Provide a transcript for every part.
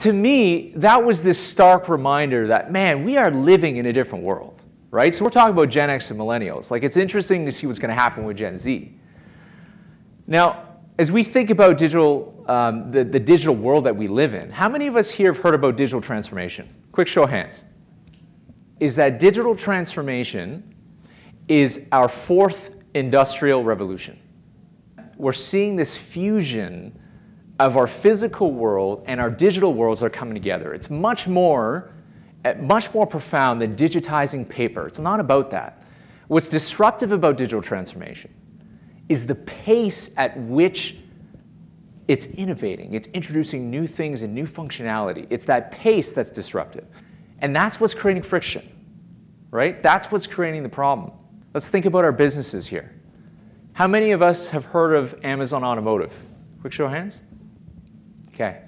to me, that was this stark reminder that, man, we are living in a different world, right? So we're talking about Gen-X and Millennials. Like, it's interesting to see what's going to happen with Gen Z. Now, as we think about digital, the digital world that we live in, how many of us here have heard about digital transformation? Quick show of hands. Is that digital transformation is our fourth industrial revolution. We're seeing this fusion of our physical world and our digital worlds are coming together. It's much more profound than digitizing paper. It's not about that. What's disruptive about digital transformation is the pace at which it's innovating. It's introducing new things and new functionality. It's that pace that's disruptive. And that's what's creating friction, right? That's what's creating the problem. Let's think about our businesses here. How many of us have heard of Amazon Automotive? Quick show of hands. Okay.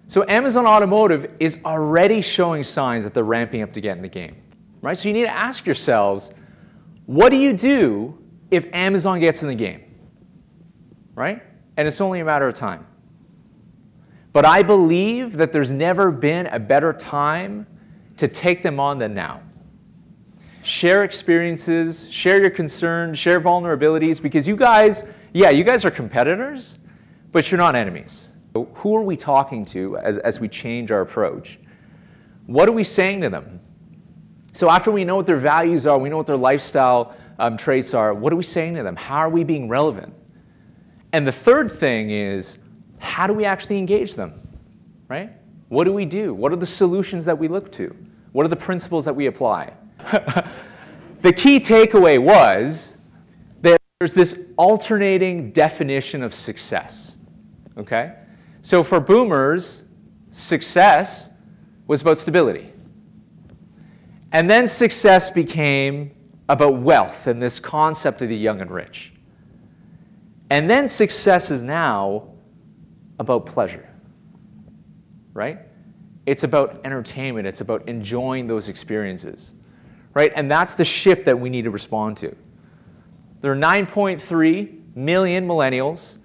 So Amazon Automotive is already showing signs that they're ramping up to get in the game, right? So you need to ask yourselves, what do you do if Amazon gets in the game, right? And it's only a matter of time. But I believe that there's never been a better time to take them on than now. Share experiences, share your concerns, share vulnerabilities, because you guys, yeah, you guys are competitors, but you're not enemies. So who are we talking to as we change our approach? What are we saying to them? So after we know what their values are, we know what their lifestyle traits are, what are we saying to them? How are we being relevant? And the third thing is, how do we actually engage them, right? What do we do? What are the solutions that we look to? What are the principles that we apply? The key takeaway was that there's this alternating definition of success, okay? So for boomers, success was about stability. And then success became about wealth and this concept of the young and rich. And then success is now about pleasure, right? It's about entertainment. It's about enjoying those experiences, right? And that's the shift that we need to respond to. There are 9.3 million millennials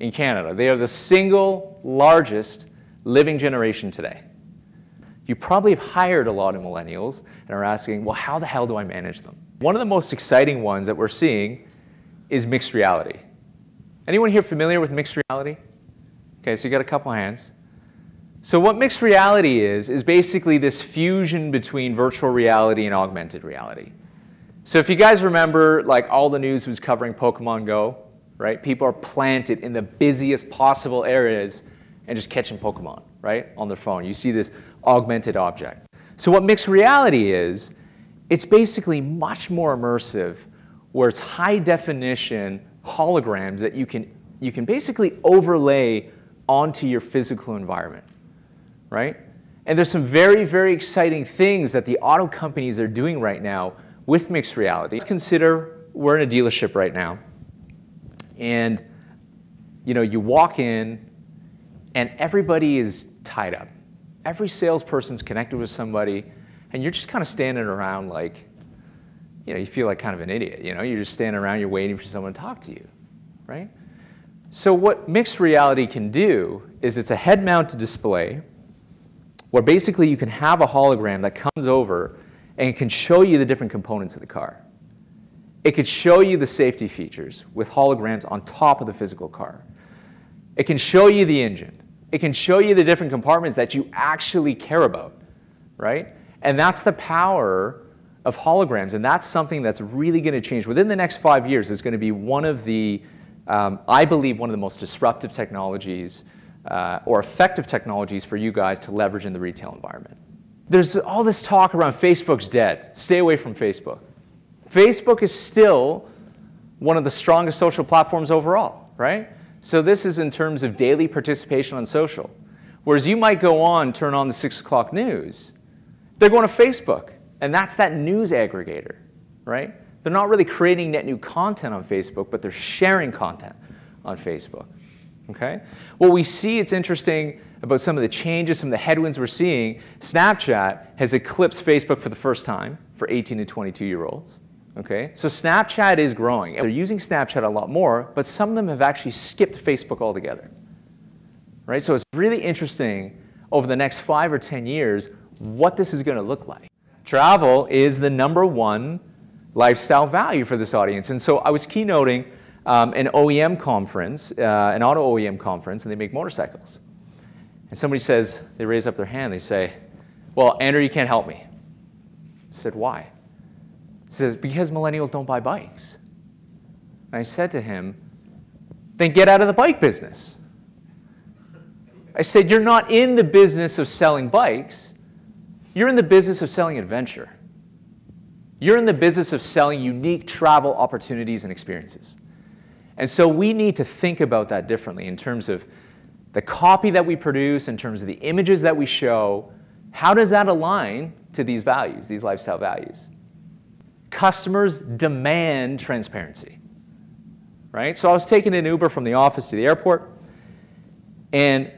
in Canada. They are the single largest living generation today. You probably have hired a lot of millennials and are asking, well, how the hell do I manage them? One of the most exciting ones that we're seeing is mixed reality. Anyone here familiar with mixed reality? Okay, so you got a couple hands. So what mixed reality is basically this fusion between virtual reality and augmented reality. So if you guys remember, like all the news was covering Pokemon Go, right? People are planted in the busiest possible areas and just catching Pokemon, right, on their phone. You see this augmented object. So what mixed reality is, it's basically much more immersive, where it's high definition holograms that you can basically overlay onto your physical environment, right? And there's some very, very exciting things that the auto companies are doing right now with mixed reality. Let's consider we're in a dealership right now, and you walk in and everybody is tied up. Every salesperson's connected with somebody, and you're just kind of standing around like, you feel like kind of an idiot. You're just standing around, you're waiting for someone to talk to you, right? So what mixed reality can do is it's a head-mounted display where basically you can have a hologram that comes over and can show you the different components of the car. It could show you the safety features with holograms on top of the physical car. It can show you the engine. It can show you the different compartments that you actually care about, right? And that's the power of holograms, and that's something that's really going to change. Within the next 5 years, it's going to be one of the, I believe, one of the most disruptive technologies or effective technologies for you guys to leverage in the retail environment. There's all this talk around Facebook's dead. Stay away from Facebook. Facebook is still one of the strongest social platforms overall, right? So this is in terms of daily participation on social. Whereas you might go on, turn on the 6 o'clock news, they're going to Facebook, and that's that news aggregator, right? They're not really creating net new content on Facebook, but they're sharing content on Facebook, okay? What we see, it's interesting about some of the changes, some of the headwinds we're seeing. Snapchat has eclipsed Facebook for the first time for 18 to 22-year-olds. Okay, so Snapchat is growing. They're using Snapchat a lot more, but some of them have actually skipped Facebook altogether. Right? So it's really interesting over the next 5 or 10 years what this is going to look like. Travel is the #1 lifestyle value for this audience. And so I was keynoting an OEM conference, an auto OEM conference, and they make motorcycles. And somebody says, they raise up their hand, they say, well, Andrew, you can't help me. I said, why? He says, because millennials don't buy bikes. And I said to him, then get out of the bike business. I said, you're not in the business of selling bikes. You're in the business of selling adventure. You're in the business of selling unique travel opportunities and experiences. And so we need to think about that differently in terms of the copy that we produce, in terms of the images that we show. How does that align to these values, these lifestyle values? Customers demand transparency, right? So I was taking an Uber from the office to the airport, and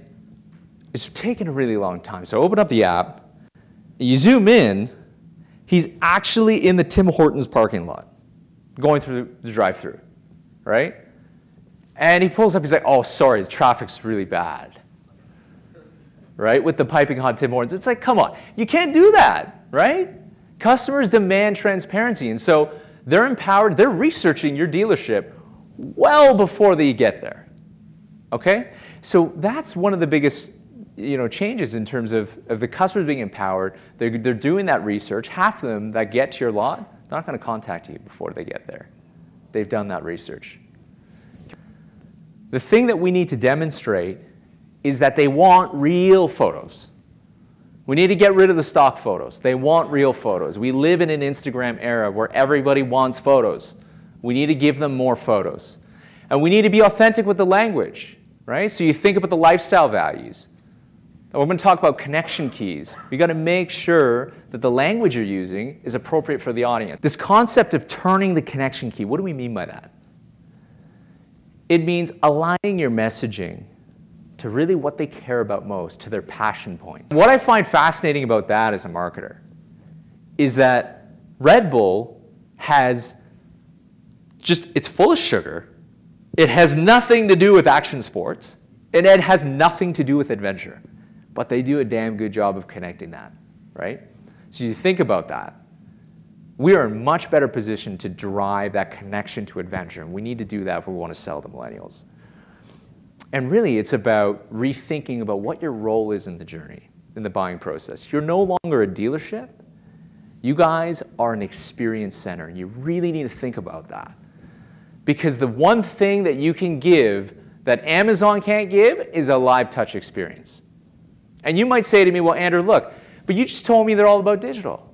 it's taken a really long time. So I open up the app, you zoom in, he's actually in the Tim Hortons parking lot, going through the drive-thru, right? And he pulls up, he's like, oh, sorry, the traffic's really bad, right? With the piping hot Tim Hortons. It's like, come on, you can't do that, right? Customers demand transparency, and so they're empowered, they're researching your dealership well before they get there, okay? So that's one of the biggest changes in terms of the customers being empowered. They're doing that research. Half of them that get to your lot, they're not going to contact you before they get there. They've done that research. The thing that we need to demonstrate is that they want real photos. We need to get rid of the stock photos. They want real photos. We live in an Instagram era where everybody wants photos. We need to give them more photos. And we need to be authentic with the language, right? So you think about the lifestyle values. And we're going to talk about connection keys. We've got to make sure that the language you're using is appropriate for the audience. This concept of turning the connection key, what do we mean by that? It means aligning your messaging to really what they care about most, to their passion point. What I find fascinating about that as a marketer is that Red Bull has it's full of sugar. It has nothing to do with action sports, and it has nothing to do with adventure. But they do a damn good job of connecting that, right? So you think about that. We are in a much better position to drive that connection to adventure, and we need to do that if we want to sell to millennials. And really, it's about rethinking about what your role is in the journey, in the buying process. You're no longer a dealership. You guys are an experience center, and you really need to think about that. Because the one thing that you can give that Amazon can't give is a live touch experience. And you might say to me, well, Andrew, look, but you just told me they're all about digital.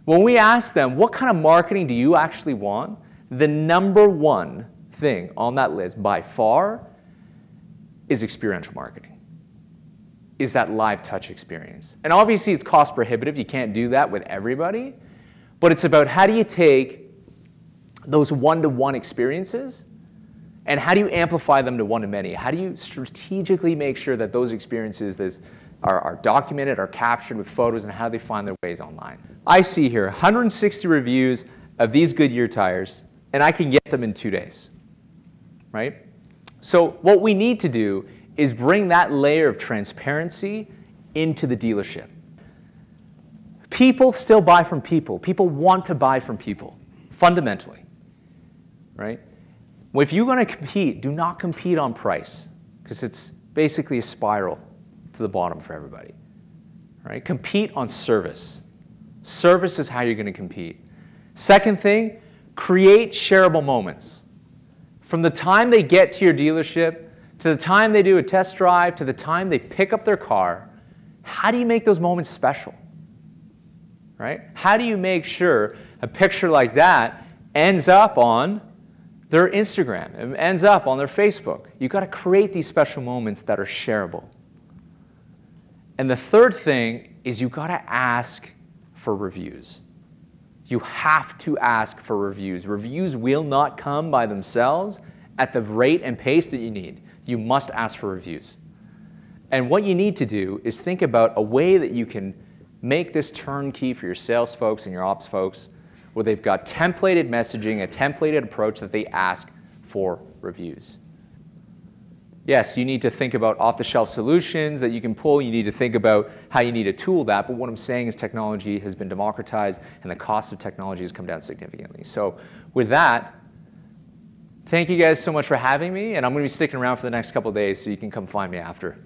When we ask them, what kind of marketing do you actually want? The #1 thing on that list by far is experiential marketing, is that live touch experience. And obviously it's cost prohibitive. You can't do that with everybody. But it's about how do you take those one-to-one experiences and how do you amplify them to one-to-many? How do you strategically make sure that those experiences are documented, are captured with photos, and how they find their ways online? I see here 160 reviews of these Goodyear tires, and I can get them in 2 days, right? So what we need to do is bring that layer of transparency into the dealership. People still buy from people. People want to buy from people, fundamentally, right? Well, if you're going to compete, do not compete on price, because it's basically a spiral to the bottom for everybody, right? Compete on service. Service is how you're going to compete. Second thing, create shareable moments. From the time they get to your dealership, to the time they do a test drive, to the time they pick up their car, how do you make those moments special, right? How do you make sure a picture like that ends up on their Instagram, it ends up on their Facebook? You've got to create these special moments that are shareable. And the third thing is you've got to ask for reviews. You have to ask for reviews. Reviews will not come by themselves at the rate and pace that you need. You must ask for reviews. And what you need to do is think about a way that you can make this turnkey for your sales folks and your ops folks, where they've got templated messaging, a templated approach that they ask for reviews. Yes, you need to think about off-the-shelf solutions that you can pull. You need to think about how you need to tool that. But what I'm saying is technology has been democratized, and the cost of technology has come down significantly. So with that, thank you guys so much for having me. And I'm going to be sticking around for the next couple of days, so you can come find me after.